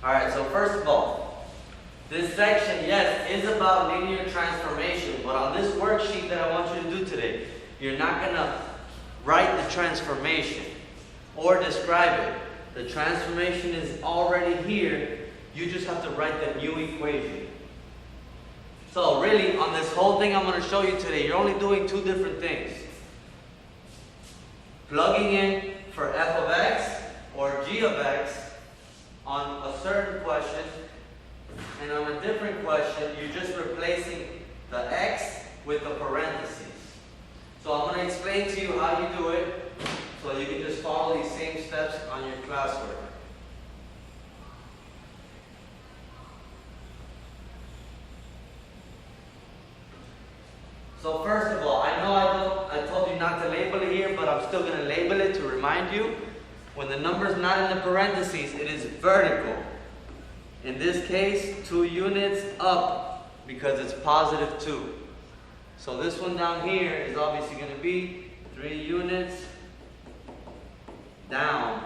Alright, so first of all, this section, yes, is about linear transformation, but on this worksheet that I want you to do today, you're not going to write the transformation or describe it. The transformation is already here. You just have to write the new equation. So really, on this whole thing I'm going to show you today, you're only doing two different things. Plugging in for f of x or g of x on a certain question, and on a different question, you're just replacing the x with the parentheses. So I'm going to explain to you how you do it, so you can just follow these same steps on your classwork. So first of all, I know I told you not to label it here, but I'm still going to label it to remind you. When the number is not in the parentheses, it is vertical. In this case, 2 units up because it's positive 2. So this one down here is obviously going to be 3 units down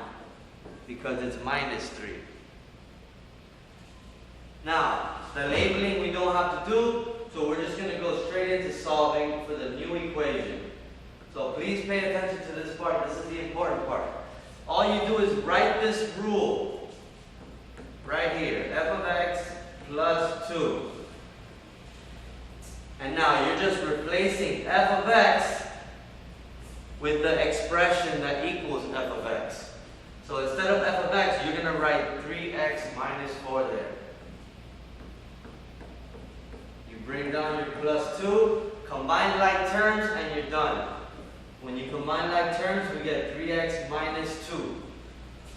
because it's minus 3. Now, the labeling we don't have to do, so we're just going to go straight into solving for the new equation. So please pay attention to this part. This is the important part. All you do is write this rule right here. F of x plus 2. And now you're just replacing f of x with the expression that equals f of x. So instead of f of x, you're going to write 3x minus 4 there. You bring down your plus 2, combine like terms, and you're done. When you combine like terms, we get 3x minus 2.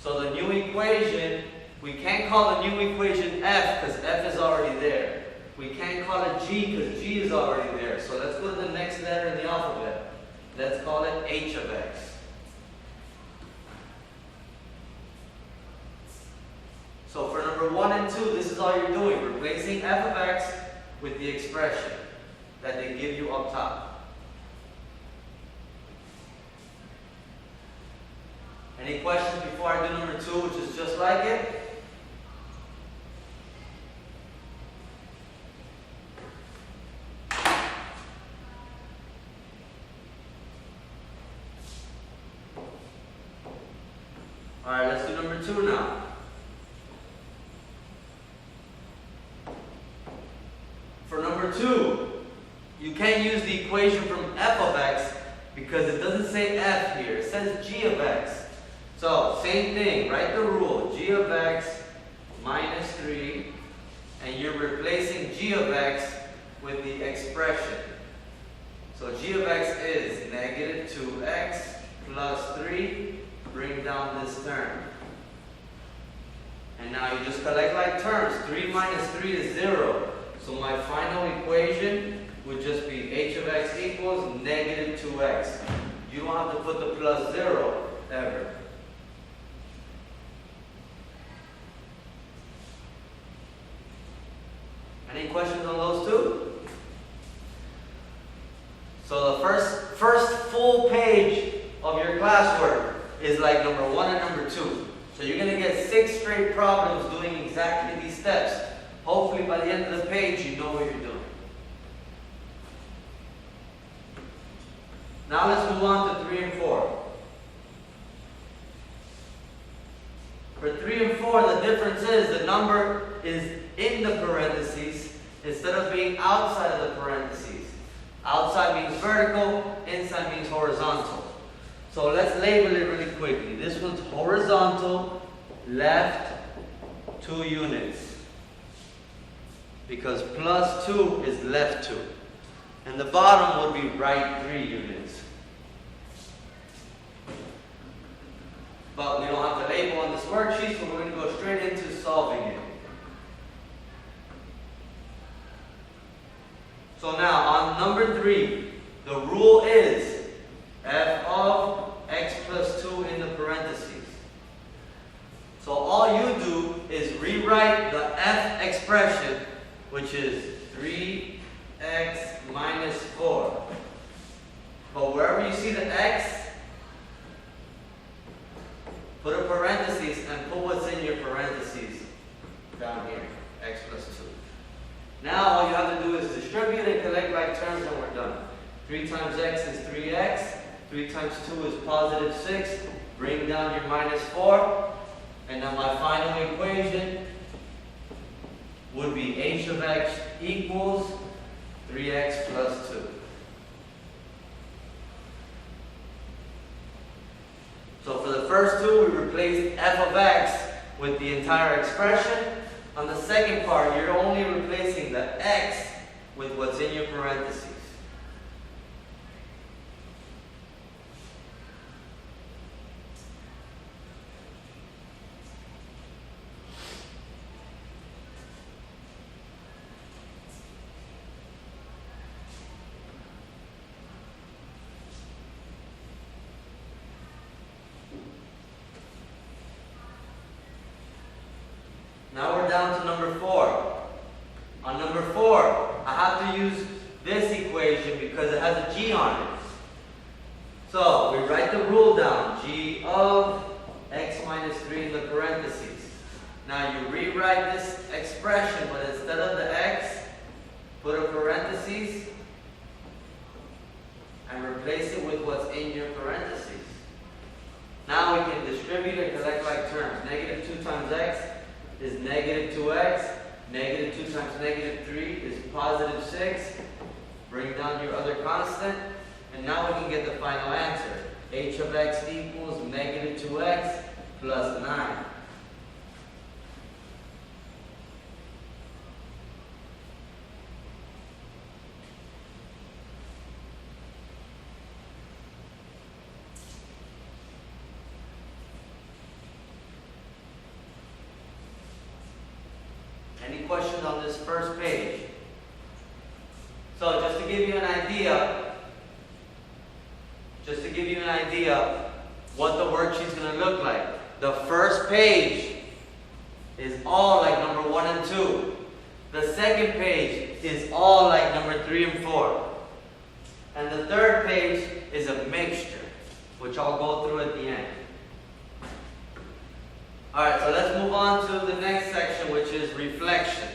So the new equation, we can't call the new equation f because f is already there. We can't call it g because g is already there. So let's go to the next letter in the alphabet. Let's call it h of x. So for number 1 and 2, this is all you're doing. Replacing f of x with the expression that they give you up top. Any questions before I do number 2, which is just like it? Alright, let's do number 2 now. For number 2, you can't use the equation from f of x because it doesn't say f here. It says g of x. So, same thing, write the rule, g of x minus 3, and you're replacing g of x with the expression. So g of x is negative 2x plus 3, bring down this term. And now you just collect like terms, 3 minus 3 is 0. So my final equation would just be h of x equals negative 2x. You don't have to put the plus 0 ever. Any questions on those two? So the first full page of your classwork is like number 1 and number 2. So you're going to get 6 straight problems doing exactly these steps. Hopefully by the end of the page you know what you're doing. Now let's move on to 3 and 4. For 3 and 4, the difference is the number is in the parentheses instead of being outside of the parentheses. Outside means vertical, inside means horizontal. So let's label it really quickly. This one's horizontal, left 2 units. Because plus 2 is left 2. And the bottom would be right 3 units. But we don't have to label on this worksheet, so we're going to go straight into solving it. So now, on number 3, the rule is f of x plus 2 in the parentheses. So all you do is rewrite the f expression, which is 3x minus 4. But wherever you see the x, put a parenthesis and put what's in your parentheses. Now all you have to do is distribute and collect like terms and we're done. 3 times x is 3x. 3 times 2 is positive 6. Bring down your minus 4. And now my final equation would be h of x equals 3x plus 2. So for the first two, we replaced f of x with the entire expression. On the second part, you're only replacing the x with what's in your parentheses. Now we're down to number 4. On number 4, I have to use this equation because it has a g on it. So we write the rule down, g of x minus 3 in the parentheses. Now you rewrite this expression, but instead of the x, put a parentheses and replace it with what's in your parentheses. Now we can distribute and collect like terms. Negative 2 times x is negative 2x. Negative 2 times negative 3 is positive 6. Bring down your other constant. And now we can get the final answer. H of x equals negative 2x plus 9. Any questions on this first page? So just to give you an idea, what the worksheet's going to look like. The first page is all like number 1 and 2. The second page is all like number 3 and 4. And the third page is a mixture, which I'll go through at the end. Alright, so let's move on to the next section, which is reflections.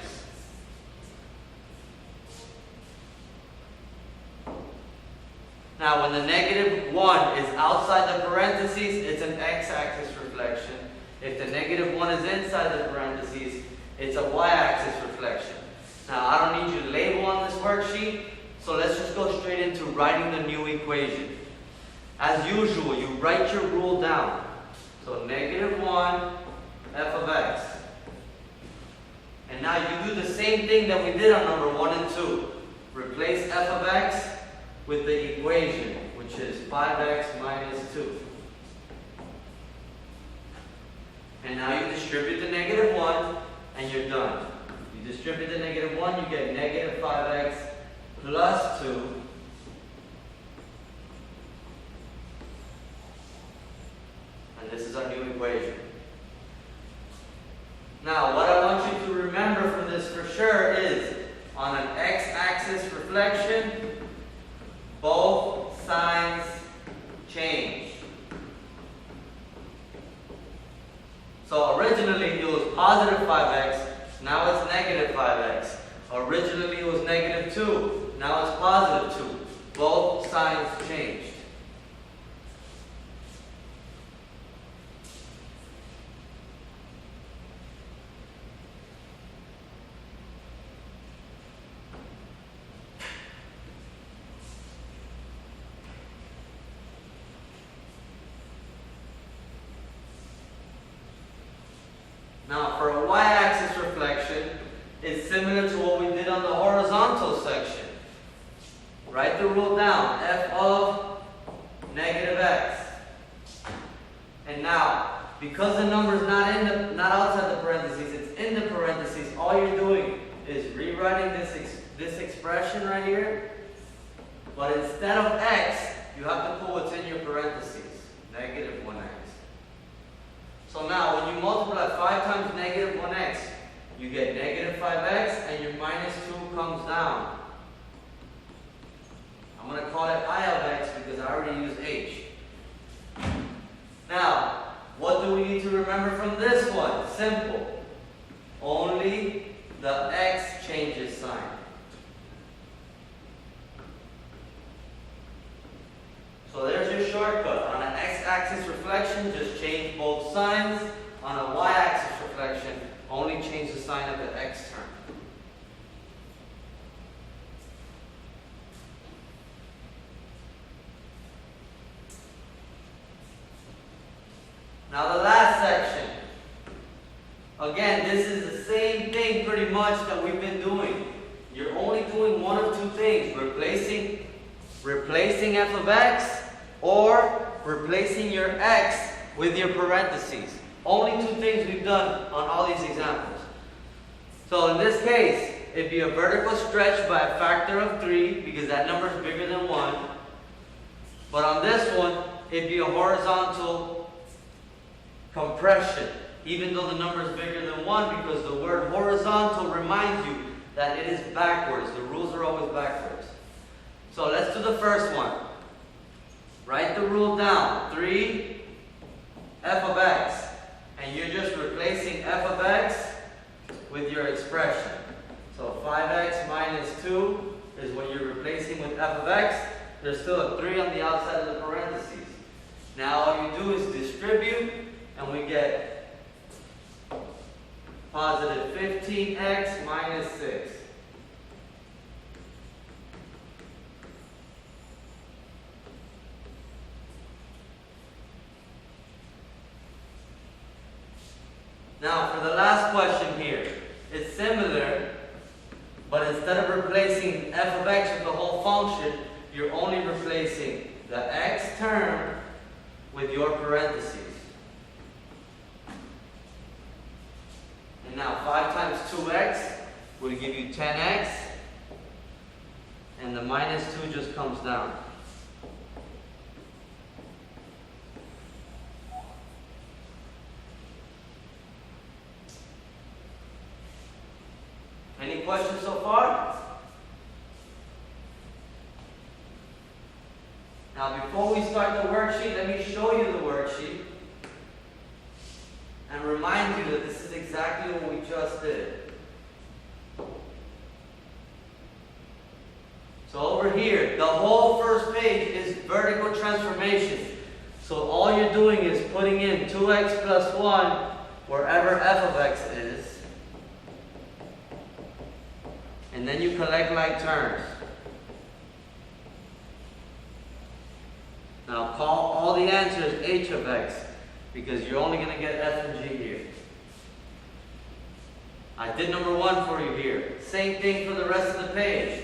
Now, when the negative 1 is outside the parentheses, it's an x-axis reflection. If the negative 1 is inside the parentheses, it's a y-axis reflection. Now, I don't need you to label on this worksheet, so let's just go straight into writing the new equation. As usual, you write your rule down. So, negative 1 f of x. And now you do the same thing that we did on number 1 and 2. Replace f of x with the equation, which is 5x minus 2. And now you distribute the negative 1, and you're done. You distribute the negative 1, you get negative 5x plus 2. And this is our new equation. Now, what I want you to remember from this for sure is, on an x-axis reflection, both signs change. So originally it was positive 5x, now it's negative 5x. Originally it was negative 2, now it's positive 2. Both signs changed. Now, for a y-axis reflection, it's similar to what we did on the horizontal section. Write the rule down, f of negative x. And now, because the number is not outside the parentheses, it's in the parentheses, all you're doing is rewriting this expression right here. But instead of x, you have to put what's in your parentheses, negative 1x. So now, when you multiply 5 times negative 1x, you get negative 5x, and your minus 2 comes down. I'm going to call it I of x because I already used h. Now, what do we need to remember from this one? Simple. Only the x changes sign. reflection, just change both signs. On a y-axis reflection, only change the sign of the x term. Now the last section. Again, this is the same thing pretty much that we've been doing. You're only doing one of two things, replacing f of x or replacing your x with your parentheses. Only two things we've done on all these examples. So in this case, it'd be a vertical stretch by a factor of 3 because that number is bigger than 1. But on this one, it'd be a horizontal compression, even though the number is bigger than 1, because the word horizontal reminds you that it is backwards. The rules are always backwards. So let's do the first one. Write the rule down. 3 f of x. And you're just replacing f of x with your expression. So 5x minus 2 is what you're replacing with f of x. There's still a 3 on the outside of the parentheses. Now all you do is distribute, and we get positive 15x minus 6. Now for the last question here, it's similar, but instead of replacing f of x with the whole function, you're only replacing the x term with your parentheses. And now 5 times 2x will give you 10x, and the minus 2 just comes down. Any questions so far? Now before we start the worksheet, let me show you the worksheet and remind you that this is exactly what we just did. So over here, the whole first page is vertical transformations. So all you're doing is putting in 2x plus 1 wherever f of x is. And then you collect like terms. Now call all the answers h of x, because you're only going to get f and g here. I did number 1 for you here. Same thing for the rest of the page.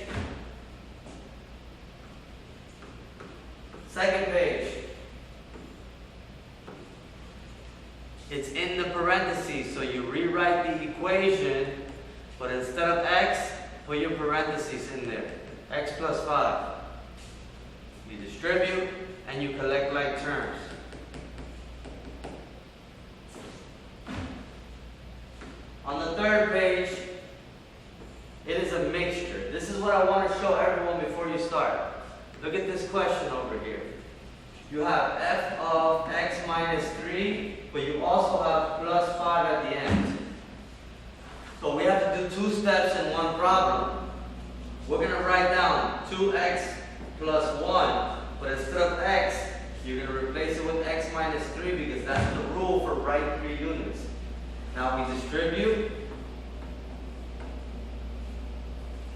Second page. It's in the parentheses, so you rewrite the equation, but instead of x, put your parentheses in there. X plus 5. You distribute and you collect like terms. On the third page, it is a mixture. This is what I want to show everyone before you start. Look at this question over here. You have f of x minus 3, but you also have plus 5 at the end. So we have to do 2 steps in one problem. We're going to write down 2x plus 1, but instead of x, you're going to replace it with x minus 3 because that's the rule for right 3 units. Now we distribute,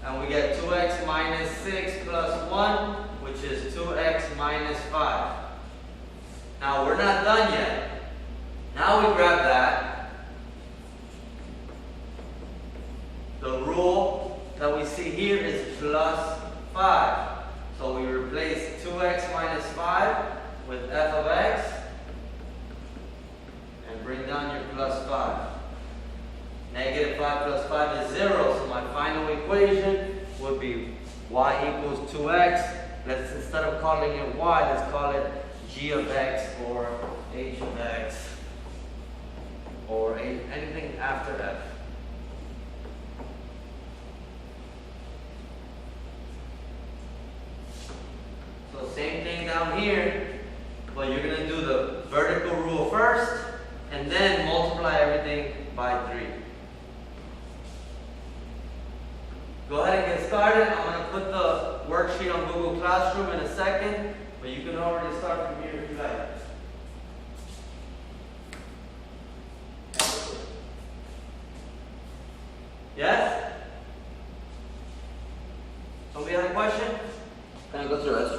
and we get 2x minus 6 plus 1, which is 2x minus 5. Now we're not done yet. Now we grab that. The rule that we see here is plus 5. So we replace 2x minus 5 with f of x and bring down your plus 5. Negative 5 plus 5 is 0, so my final equation would be y equals 2x. Let's, instead of calling it y, let's call it g of x or h of x or anything after f. So same thing down here, but you're going to do the vertical rule first and then multiply everything by 3. Go ahead and get started. I'm going to put the worksheet on Google Classroom in a second, but you can already start from here if you like. question? Can I go to the restroom?